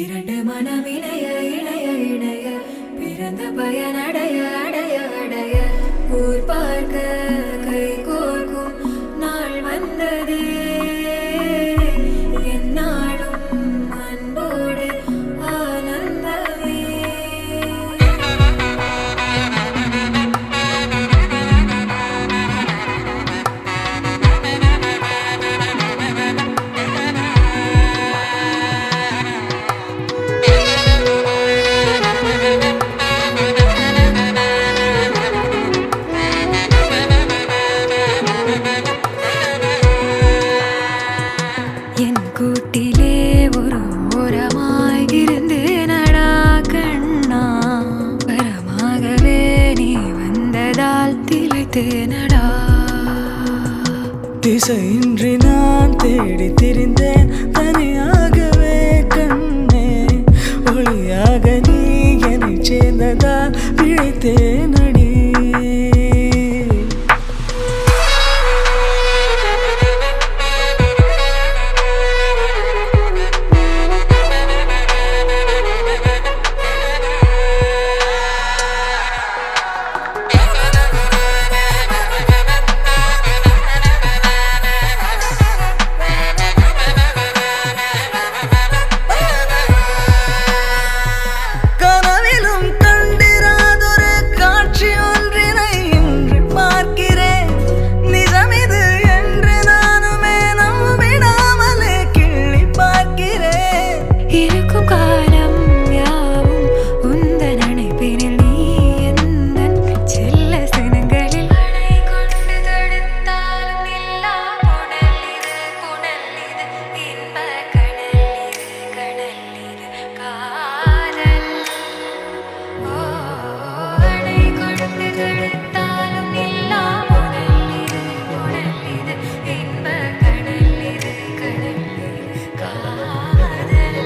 இரண்டு மனம் இணைய இணைய இணைய பிறந்த பயன் அடைய அடைய அடைய ஊர் பார்க்க கை கோர்க்கும் நாள் வந்ததே என்னாலும் அன்போடு ஆனந்தமே. என் கூட்டிலே ஒரு ஓரமாய் இருந்தேனடா கண்ணா, வரமாகவே நீ வந்ததால் திளைத்தேனடா. திசையின்றி நான் தேடி திரிந்தேன் தனியாகவே கண்ணே, ஒளியாக நீ என்னை சேர்ந்ததால் பிழைத்தேனடி. கனவிலும் கண்டிராதொரு காட்சி ஒன்றினை இன்று பார்க்கிறேன். நிஜமிது என்று நானுமே நம்பிடாமலே கிள்ளி பார்க்கிறேன். இருக்கும் காலம் யாவும் உந்தன் அணைப்பினில் நீ எந்தன் செல்ல சினங்களில் அணை கொண்டு தடுத்தாலும் இல்லா புனல் இது புனல் இது இன்ப கடல் இது கடல் இது காதல். ஓ அணை கொண்டு தடுத்தாலும் இல்லா புனல் இது புனல் இது இன்ப கடல் இது கடல் இது காதல்.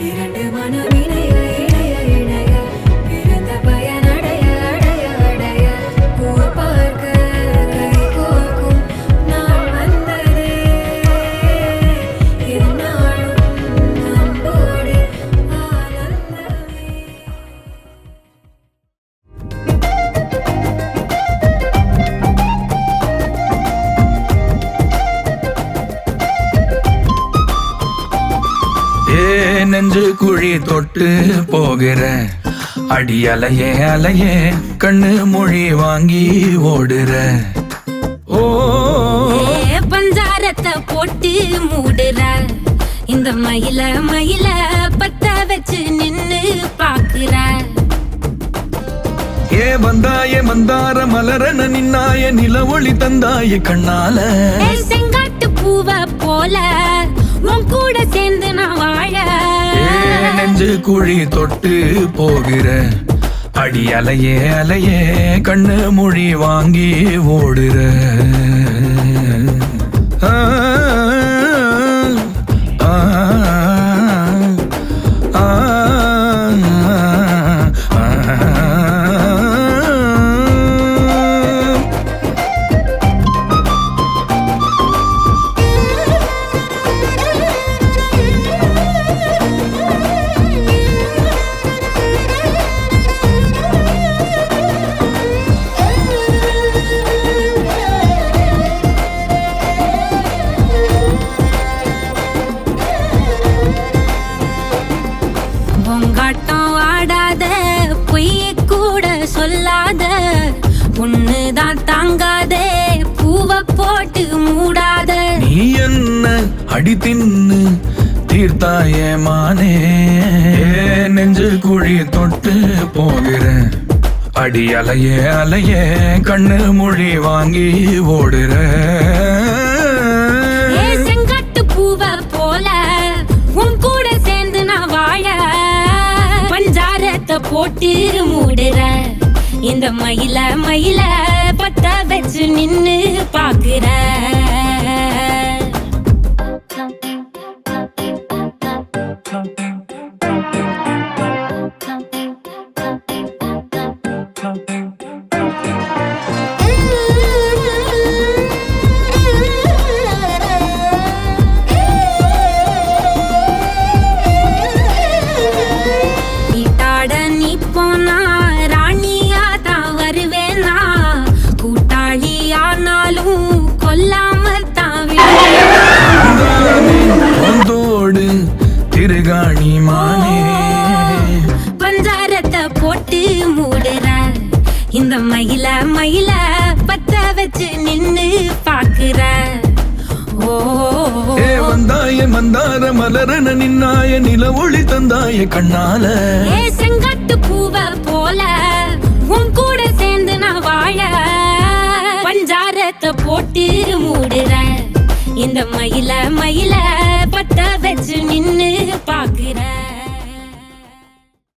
இரண்டு மனம் இணைய இணைய இணைய பிறந்த பயன் அடைய அடைய அடைய ஊர் பார்க்க கை கோர்க்கும் நாள் வந்ததே என்னாலும் அன்போடு ஆனந்தமே. நெஞ்சு குழி தொட்டு போகிற அடி அலையே அலையே கண்ணு மொழி வாங்கி ஓடுற. ஓ பஞ்சாரத்தை போட்டு மூடுற இந்த மயில மயில பத்த வச்சு நின்னு பாக்குற. ஏ வந்தாய மந்தார மலரன நின்னாய நில ஒளி தந்தாய கண்ணால. செங்காட்டு பூவ போல உன் கூட சேர்ந்து நான் வாழ. நெஞ்சு குழி தொட்டு போகிற அடி அலையே அலையே கண்ணு மொழி வாங்கி ஓடுற. ஆ, ஆ, ஆ, ஆ, பொங்காட்டம் ஆடாத பொய்ய கூட சொல்லாத பொண்ணுதான் தாங்காதே பூவ போட்டு மூடாத. நீ என்ன அடி தின்னு தீர்த்தாயே மானே. நெஞ்சு குழி தொட்டு போகிற அடி அலையே அலையே கண்ணு மொழி வாங்கி ஓடுற. செங்காட்டு பூவ போல உன் கூட சேர்ந்து நான் வாழ. பஞ்சாரத்தை போட்டு மூடுற இந்த மயில மயில பத்த வச்சு நின்னு பாக்குற. போனா ராணியா தான் வருவேனா கூட்டாளியானாலும் கொல்லாம தான் தோடு திருகாணி மானே பஞ்சாரத்தை போட்டு மூடுற இந்த மயில மயில பத்த வச்சு நின்னு பாக்குற ஏ வந்தாய மந்தார மலரன நின்னாய நில ஒளி தந்தாய கண்ணால ஏ செங்காட்டு பூவ போல உன் கூட சேர்ந்து நான் வாழ பஞ்சாரத்தை போட்டு மூடுற இந்த மயில மயில